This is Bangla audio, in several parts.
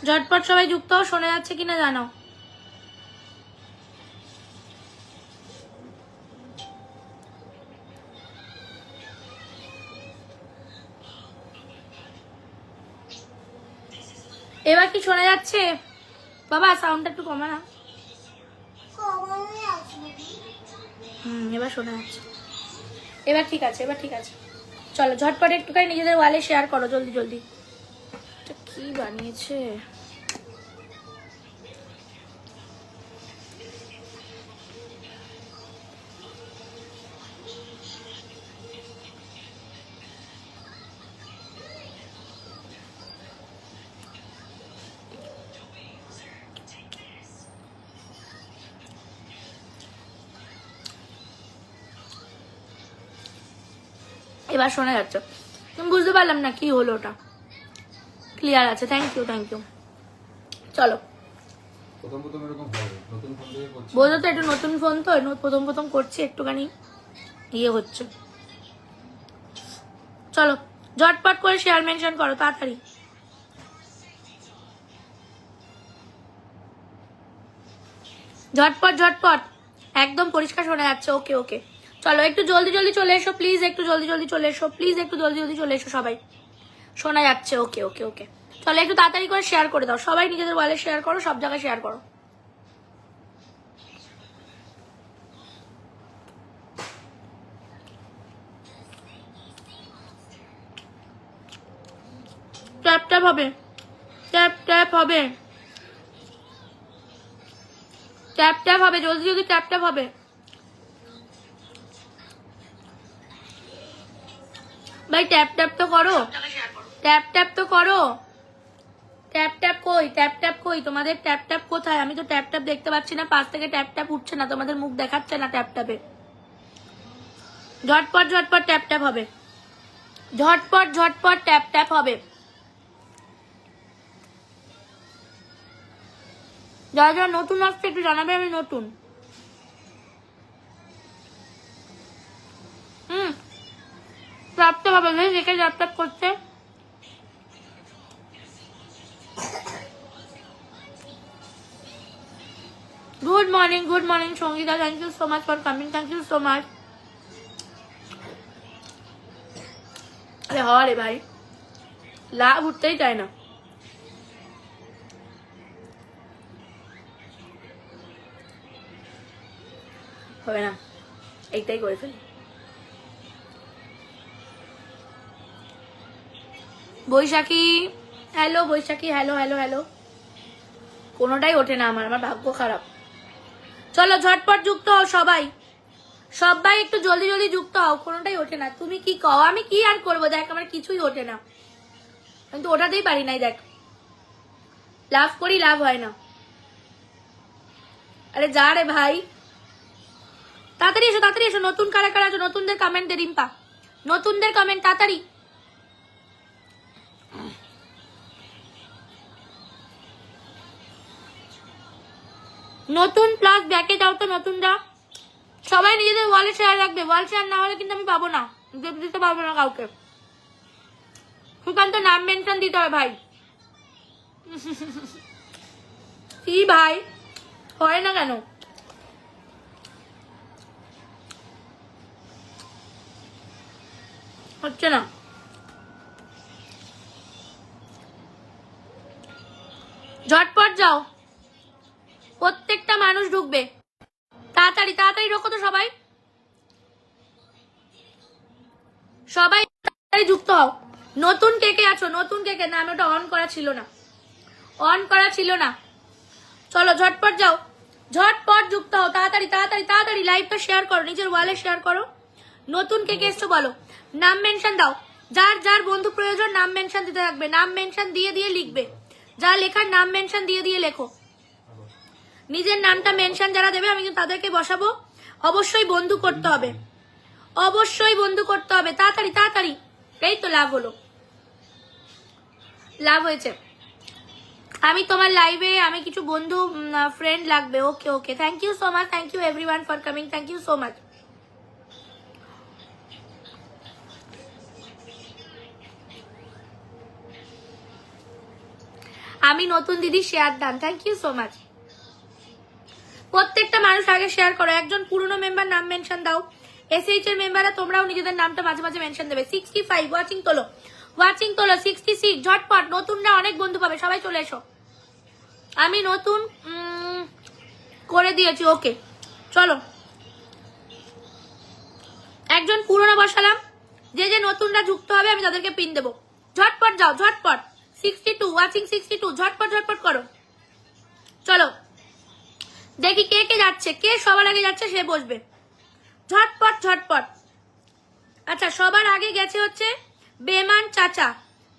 ঝটপট সবাই যুক্ত হও, শোনা যাচ্ছে কিনা জানাও। এবার কি শোনা যাচ্ছে? বাবা সাউন্ডটা একটু কমা না। এবার শোনা যাচ্ছে। এবার ঠিক আছে, এবার ঠিক আছে। চলো ঝটপট একটুখানি নিজেদের ওয়ালে শেয়ার করো, জলদি জলদি। কি বানিয়েছে? এবার শোনা যাচ্ছে? তুমি বুঝতে পারলাম না কি হলো, ওটা ক্লিয়ার আছে। Thank you, thank you. চলো বোঝো তো, একটু নতুন ফোন তো, প্রথম প্রথম করছি, একটুখানি ইয়ে হচ্ছে। চলো ঝটপট করে শেয়ার মেনশন করো তাড়াতাড়ি। ঝটপট ঝটপট, একদম পরিষ্কার শোনা যাচ্ছে। ওকে ওকে, চলো একটু জলদি জলদি চলে এসো প্লিজ, একটু জলদি জলদি চলে এসো প্লিজ, একটু জলদি জলদি চলে এসো সবাই। শোনা যাচ্ছে? ওকে ওকে ওকে, চলো একটু তাড়াতাড়ি করে শেয়ার করে দাও সবাই, নিজেদের ওয়ালে শেয়ার করো, সব জায়গায় শেয়ার করো। ট্যাপ ট্যাপ হবে, ট্যাপ ট্যাপ হবে, ট্যাপ ট্যাপ হবে, জলদি জলদি ট্যাপ ট্যাপ হবে। ভাই ট্যাপ ট্যাপ তো করো, ট্যাপ ট্যাপ তো করো। ট্যাপ ট্যাপ কই, ট্যাপ ট্যাপ কই, তোমাদের ট্যাপ ট্যাপ কোথায়? আমি তো ট্যাপ ট্যাপ দেখতে পাচ্ছি না, পাশ থেকে ট্যাপ ট্যাপ উঠছে না, তোমাদের মুখ দেখাচ্ছে না ট্যাপ ট্যাপে। ঝটপট ঝটপট ট্যাপ ট্যাপ হবে, ঝটপট ঝটপট ট্যাপ ট্যাপ হবে। যারা যারা নতুন আসছে একটু জানাবে আমি নতুন। ট্যাপ ট্যাপ হবে, দেখে ট্যাপ ট্যাপ করছে। Good morning Sangeeta, thank you so much for coming, thank you so much. আরে হ রে ভাই, লাভ উঠতেই চায় না। হবে না, এইটাই করে ফেলি। বৈশাখী হ্যালো, বৈশাখী হ্যালো হ্যালো হ্যালো। কোনোটাই ওঠে না আমার, আমার ভাগ্য খারাপ। চলো ঝটপট যুক্ত হও সবাই, সবাই একটু জলদি জলদি যুক্ত হও, কোনোটাই ওঠে না। তুমি কি কও, আমি কি আর করবো, দেখ আমার কিছুই ওঠে না, আমি তো ওঠাতেই পারি নাই। দেখ লাভ করি, লাভ হয় না। আরে যা রে ভাই, তাড়াতাড়ি এসো, তাড়াতাড়ি এসো। নতুন কারা কারা আছো, নতুনদের কমেন্ট দে রিম্পা, নতুনদের কমেন্ট তাড়াতাড়ি। নতুন প্লাস ব্যাকে যাও তো নতুনরা, সবাই নিজেদের ওয়ালে শেয়ার রাখবে, ওয়াল শেয়ার না হলে কিন্তু আমি পাবো না, দিতে পারবো না কাউকে। সুকান্ত নাম মেনশন দিতে হবে ভাই। কি ভাই, হয় না কেন? হচ্ছে না। ঝটপট যাও, প্রত্যেকটা মানুষ ঢুকবে, তাড়াতাড়ি তাড়াতাড়ি ঢোকো তো সবাই, সবাই তাড়াতাড়ি যুক্ত হও। নতুন কে কে আছো, নতুন কে কে? না আমি ওটা অন করা ছিল না, অন করা ছিল না। চলো ঝটপট যাও, ঝটপট যুক্ত হও, তাড়াতাড়ি তাড়াতাড়ি তাড়াতাড়ি লাইভটা শেয়ার করো, নিজের ওয়ালে শেয়ার করো। নতুন কে কে এসছো বলো, নাম মেনশন দাও, যার যার বন্ধু প্রয়োজন নাম মেনশন দিতে থাকবে, নাম মেনশন দিয়ে দিয়ে লিখবে, যা লেখার নাম মেনশন দিয়ে দিয়ে লেখো। নিজের নামটা মেনশন যারা দেবে আমি কিন্তু তাদেরকে বসাবো। অবশ্যই বন্ধু করতে হবে, অবশ্যই বন্ধু করতে হবে, তাড়াতাড়ি তাড়াতাড়ি। এই তো লাভ হলো, লাভ হয়েছে। আমি তোমার লাইভে, আমি কিছু বন্ধু ফ্রেন্ড লাগবে। Okay okay, thank you so much, thank you everyone for coming, thank you so much. আমি নতুন দিদি share done, thank you so much. প্রত্যেকটা মানুষ আগে শেয়ার করো। একজন পুরনো মেম্বার নাম মেনশন দাও। এসএইচ এর মেম্বাররা তোমরাও নিজেদের নামটা মাঝে মাঝে মেনশন দেবে। 65 ওয়াচিং তোলো, ওয়াচিং তোলো। 66 ঝটপট, নতুনরা অনেক বন্ধু পাবে, সবাই চলে এসো। আমি নতুন করে দিয়েছি, ওকে চলো। একজন পুরনো বসালাম, যে যে নতুনরা যুক্ত হবে আমি তাদেরকে পিন দেবো। ঝটপট যাও, ঝটপট। 62 ওয়াচিং, 62 ঝটপট ঝটপট করো। চলো দেখি কে কে যাচ্ছে, কে সবার আগে যাচ্ছে সে বসবে। ঝটপট ঝটপট। আচ্ছা, সবার আগে গেছে হচ্ছে বেমান চাচা,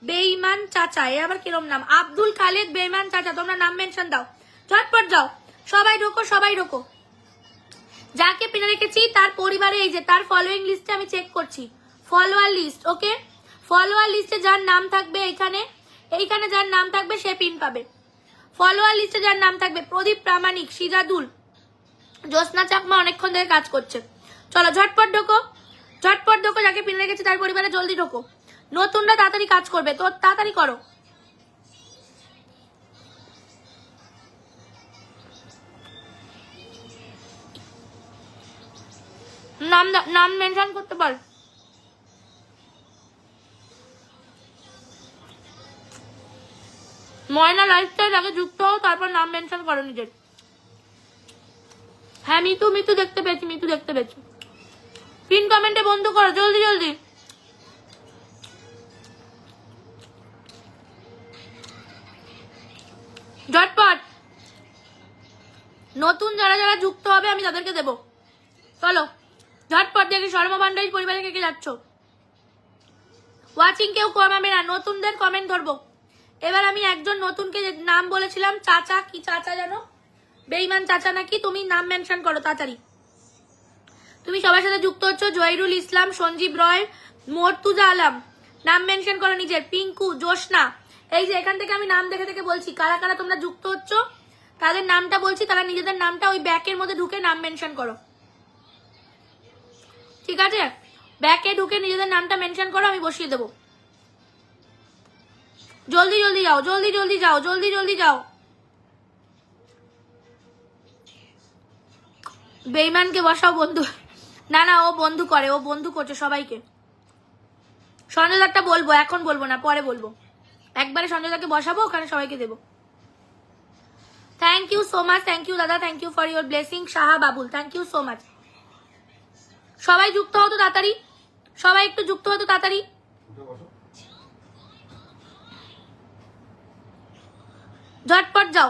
বেঈমান চাচা, এ আবার কিরম নাম? আব্দুল খালেদ বেঈমান চাচা, তোমরা নাম মেনশন দাও। ঝটপট যাও, সবাই ঢোকো, সবাই ঢোকো। যাকে পিনে রেখেছি তার পরিবারে এই যে তার ফলোইং লিস্টে আমি চেক করছি, ফলোয়ার লিস্ট। ওকে, ফলোয়ার লিস্টে যার নাম থাকবে এইখানে, এইখানে যার নাম থাকবে সে পিন পাবে। ফলোয়ার লিস্টে যার নাম থাকবে প্রদীপ প্রামাণিক, সিরাজুল, জ্যোৎস্না চাকমা অনেকক্ষণ ধরে কাজ করছে। চলো ঝটপট ঢোকো, ঝটপট ঢোকো। যাকে পিনে রেখেছি তার পরিবারে জলদি ঢোকো। নতুনরা তাড়াতাড়ি কাজ করবে, তো তাড়াতাড়ি করো। নাম নাম মেনশন করতে পার। ময়না লাইফস্টাইল আগে যুক্ত হও, তারপর নাম মেনশন করো নিজের। হ্যাঁ মিতু, মিতু দেখতে পেয়েছি, মিতু দেখতে পেয়েছি। পিন কমেন্টে বন্ধ করো, জলদি জলদি। ঝটপট। নতুন যারা যারা যুক্ত হবে আমি তাদেরকে দেবো। চলো ঝটপট। দেখি শর্মা ভান্ডারী পরিবারে কে কে যাচ্ছ। ওয়াচিং কেউ কমাবে না, নতুনদের কমেন্ট ধরবো। এবার আমি একজন নতুনকে নাম বলেছিলাম, চাচা, কি চাচা জানো, বেঈমান চাচা নাকি, তুমি নাম মেনশন করো তাড়াতাড়ি। তুমি সবার সাথে যুক্ত হচ্ছ। জহিরুল ইসলাম, সঞ্জীব রয়, মর্তুজা আলম, নাম মেনশন করো নিজের। পিঙ্কু, জোসনা, এই যে এখান থেকে আমি নাম দেখে দেখে বলছি কারা কারা তোমরা যুক্ত হচ্ছ, তাদের নামটা বলছি, তারা নিজেদের নামটা ওই ব্যাকের মধ্যে ঢুকে নাম মেনশন করো, ঠিক আছে? ব্যাকে ঢুকে নিজেদের নামটা মেনশন করো, আমি বসিয়ে দেবো। জলদি জলদি যাও, জলদি জলদি যাও, জলদি জলদি যাও। বেঈমানকে বসাও বন্ধু। না না, ও বন্ধু করে, ও বন্ধু করছে সবাইকে। সঞ্জয়দারটা বলবো, এখন বলবো না, পরে বলবো। একবারে সঞ্জয়দাকে বসাবো, ওখানে সবাইকে দেবো। Thank you so much, thank you দাদা, thank you for your blessing. Saha Babul, thank you so much. সবাই যুক্ত হতো তাড়াতাড়ি, সবাই একটু যুক্ত হতো তাড়াতাড়ি। ঝটপট যাও।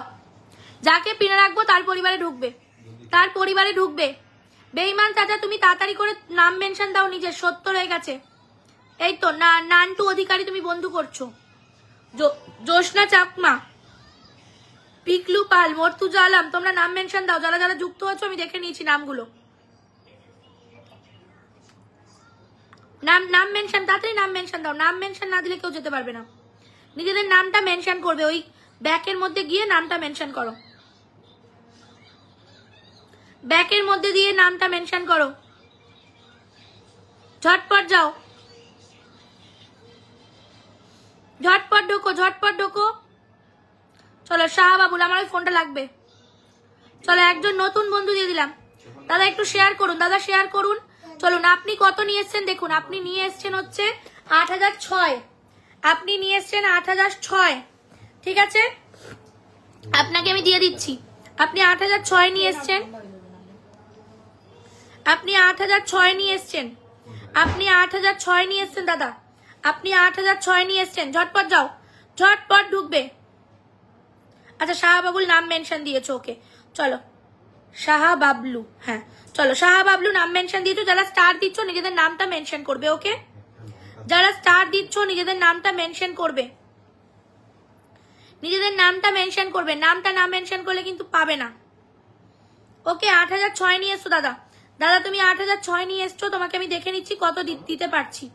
যাকে পিনে রাখবো তার পরিবারে ঢুকবে, তার পরিবারে ঢুকবে। বেঈমান চাচা তুমি তাড়াতাড়ি করে নাম মেনশন দাও নিজের, 70 হয়ে গেছে। এই তো নান্টু অধিকারী তুমি বন্ধু করছো। জোসনা চাকমা, পিকলু পাল, মর্তুজা আলম, তোমরা নাম মেনশন দাও। যারা যারা যুক্ত হচ্ছ আমি দেখে নিয়েছি নামগুলো। নাম মেনশন, তাড়াতাড়ি নাম মেনশন দাও। নাম মেনশন না দিলে কেউ যেতে পারবে না। নিজেদের নামটা মেনশন করবে, ওই ব্যাকের মধ্যে গিয়ে নামটা মেনশন করো, ব্যাকের মধ্যে দিয়ে নামটা মেনশন করো। ঝটপট যাও, ঝটপট ঢোকো, ঝটপট ঢোকো। চলো শাহ বাবুল, আমার ওই ফোনটা লাগবে। চলো একজন নতুন বন্ধু দিয়ে দিলাম। দাদা একটু শেয়ার করুন, দাদা শেয়ার করুন। চলুন, আপনি কত নিয়ে এসছেন দেখুন। আপনি নিয়ে এসছেন হচ্ছে 8006, আপনি নিয়ে এসছেন 8006, ঠিক আছে? আপনাকে আমি দিয়ে দিচ্ছি। আপনি 8006 নিয়ে এসছেন, আপনি 8006 নিয়ে এসছেন, আপনি 8006 নিয়ে এসছেন দাদা, আপনি 8006 নিয়ে এসছেন। ঝটপট যাও, ঝটপট ঢুকবে। আচ্ছা শাহ বাবুল নাম মেনশন দিয়েছো, ওকে চলো। শাহ বাবলু, হ্যাঁ চলো শাহ বাবলু নাম মেনশন দিয়েছো। যারা স্টার দিচ্ছ নিজেদের নামটা মেনশন করবে, ওকে? যারা স্টার দিচ্ছ নিজেদের নামটা মেনশন করবে, নিজেদের নামটা মেনশন করবে। নামটা না মেনশন করলে কিন্তু পাবে না, ওকে? 8006 নিয়ে এসছো দাদা। দাদা তুমি 8006 নিয়ে এসছো, তোমাকে আমি দেখে নিচ্ছি কত দিতে পারছি।